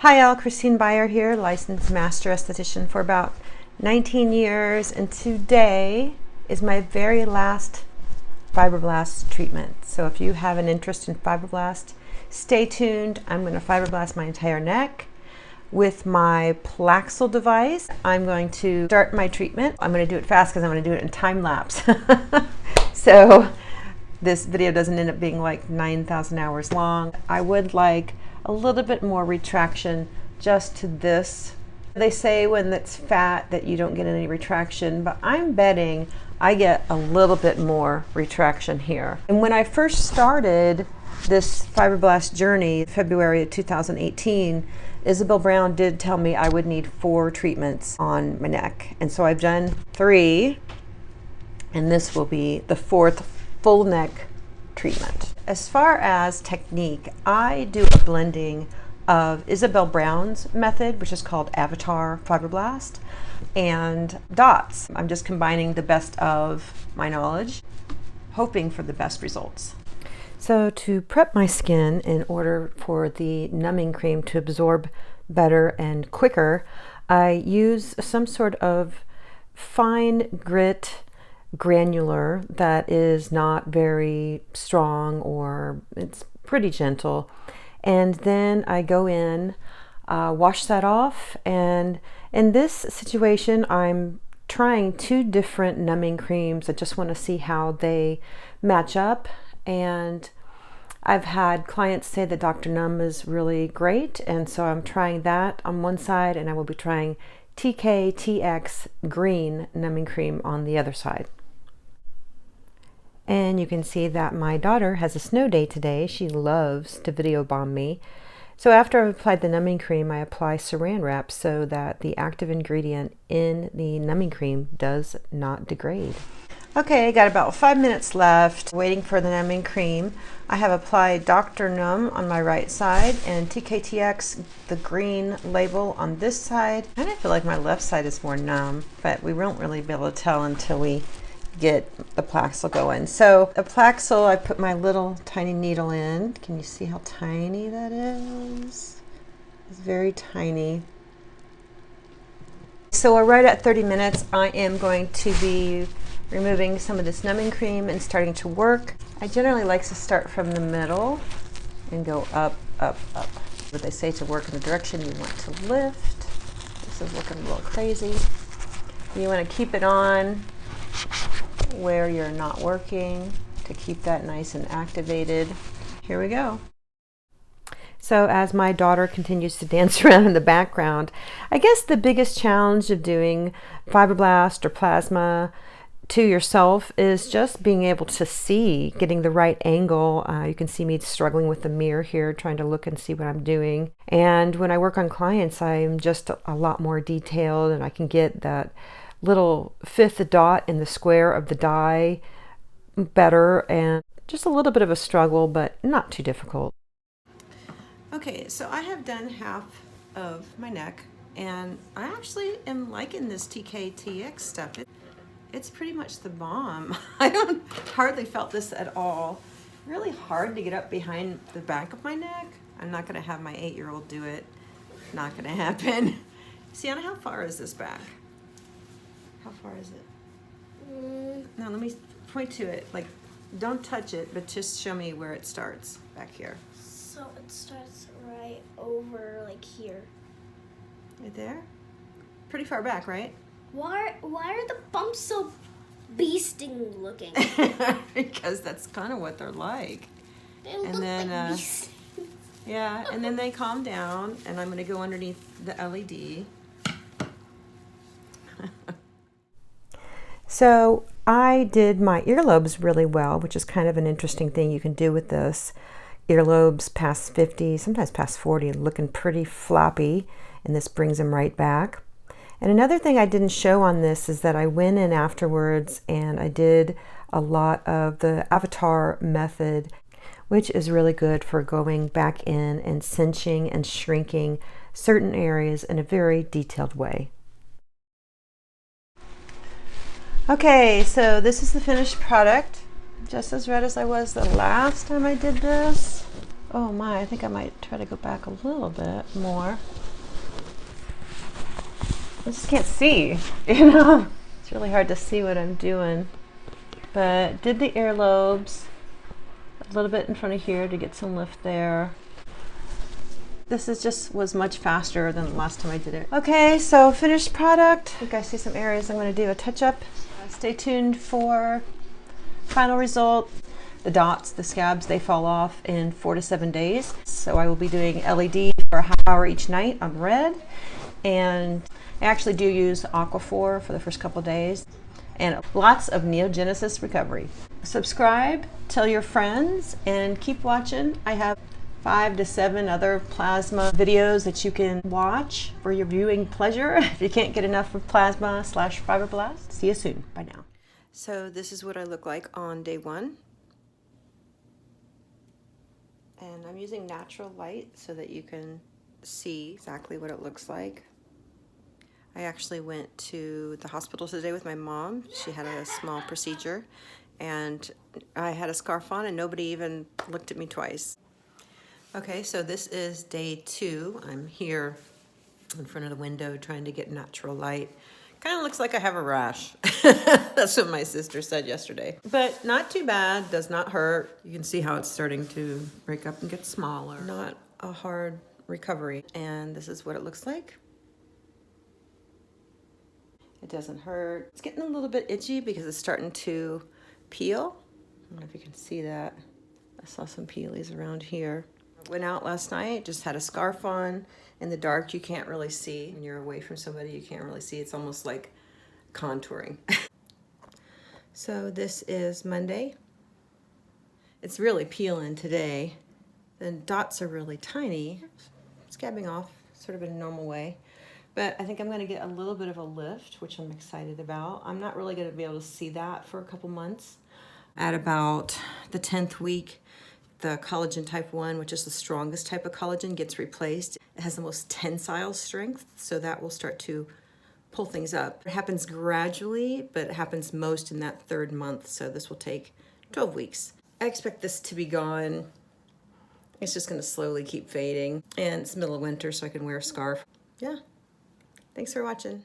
Hi all, Christine Beyer here, licensed master esthetician for about 19 years, and today is my very last fibroblast treatment. So if you have an interest in fibroblast, stay tuned. I'm going to fibroblast my entire neck with my Plaxel device. I'm going to start my treatment. I'm going to do it fast because I'm going to do it in time lapse. So this video doesn't end up being like 9,000 hours long. I would like a little bit more retraction just to this. They say when it's fat that you don't get any retraction, but I'm betting I get a little bit more retraction here. And when I first started this fibroblast journey, February of 2018, Isabel Brown did tell me I would need 4 treatments on my neck. And so I've done 3, and this will be the 4th full neck treatment. As far as technique, I do a blending of Isabel Brown's method, which is called Avatar Fibroblast, and dots. I'm just combining the best of my knowledge, hoping for the best results. So to prep my skin in order for the numbing cream to absorb better and quicker, I use some sort of fine grit granular that is not very strong, or it's pretty gentle, and then I go in, wash that off, and in this situation I'm trying 2 different numbing creams. I just want to see how they match up, and I've had clients say that Dr. Numb is really great, and so I'm trying that on one side, and I will be trying TKTX green numbing cream on the other side. And you can see that my daughter has a snow day today. She loves to video bomb me. So after I've applied the numbing cream, I apply saran wrap so that the active ingredient in the numbing cream does not degrade. Okay, got about 5 minutes left waiting for the numbing cream. I have applied Dr. Numb on my right side and TKTX, the green label, on this side. And I feel like my left side is more numb, but we won't really be able to tell until we get the Plaxel going. So the Plaxel, I put my little tiny needle in. Can you see how tiny that is? It's very tiny. So we're right at 30 minutes. I am going to be removing some of this numbing cream and starting to work. I generally like to start from the middle and go up, up, up. But they say to work in the direction you want to lift. This is looking a little crazy. You want to keep it on where you're not working to keep that nice and activated. Here we go. So as my daughter continues to dance around in the background, I guess the biggest challenge of doing fibroblast or plasma to yourself is just being able to see, getting the right angle. You can see me struggling with the mirror here, trying to look and see what I'm doing. And when I work on clients, I'm just a lot more detailed, and I can get that little 5th dot in the square of the die better, and just a little bit of a struggle, but not too difficult. Okay, so I have done half of my neck, and I actually am liking this TKTX stuff. It's pretty much the bomb. I don't hardly felt this at all. Really hard to get up behind the back of my neck. I'm not gonna have my 8-year-old do it. Not gonna happen. Sienna, how far is this back? How far is it? Now let me point to it. Like, don't touch it, but just show me where it starts back here. So it starts right over, like, here. Right there? Pretty far back, right? Why are the bumps so beasting looking? Because that's kind of what they're like. They look like beasting. Yeah, and then they calm down, and I'm going to go underneath the LED. So I did my earlobes really well, which is kind of an interesting thing you can do with this. Earlobes past 50, sometimes past 40, looking pretty floppy, and this brings them right back. And another thing I didn't show on this is that I went in afterwards and I did a lot of the Avatar method, which is really good for going back in and cinching and shrinking certain areas in a very detailed way. Okay, so this is the finished product. Just as red as I was the last time I did this. Oh my, I think I might try to go back a little bit more. I just can't see, you know? It's really hard to see what I'm doing. But did the earlobes, a little bit in front of here to get some lift there. This is just was much faster than the last time I did it. Okay, so finished product. I think I see some areas I'm going to do a touch up. Stay tuned for final result. The dots, the scabs, they fall off in 4 to 7 days. So I will be doing LED for a half hour each night on red. And I actually do use Aquaphor for the first couple days. And lots of Neogenesis recovery. Subscribe, tell your friends, and keep watching. I have 5 to 7 other plasma videos that you can watch for your viewing pleasure if you can't get enough of plasma/fibroblast. See you soon. Bye now. So this is what I look like on day 1. And I'm using natural light so that you can see exactly what it looks like. I actually went to the hospital today with my mom. She had a small procedure and I had a scarf on and nobody even looked at me twice. Okay, so this is day 2. I'm here in front of the window trying to get natural light. Kind of looks like I have a rash. That's what my sister said yesterday. But not too bad, does not hurt. You can see how it's starting to break up and get smaller. Not a hard recovery. And this is what it looks like. It doesn't hurt. It's getting a little bit itchy because it's starting to peel. I don't know if you can see that. I saw some peelies around here. Went out last night, just had a scarf on. In the dark, you can't really see. When you're away from somebody, you can't really see. It's almost like contouring. So this is Monday. It's really peeling today. The dots are really tiny. Scabbing off sort of in a normal way. But I think I'm going to get a little bit of a lift, which I'm excited about. I'm not really going to be able to see that for a couple months. At about the 10th week, the collagen type 1, which is the strongest type of collagen, gets replaced. It has the most tensile strength, so that will start to pull things up. It happens gradually, but it happens most in that 3rd month, so this will take 12 weeks. I expect this to be gone. It's just going to slowly keep fading, and it's middle of winter, so I can wear a scarf. Yeah. Thanks for watching.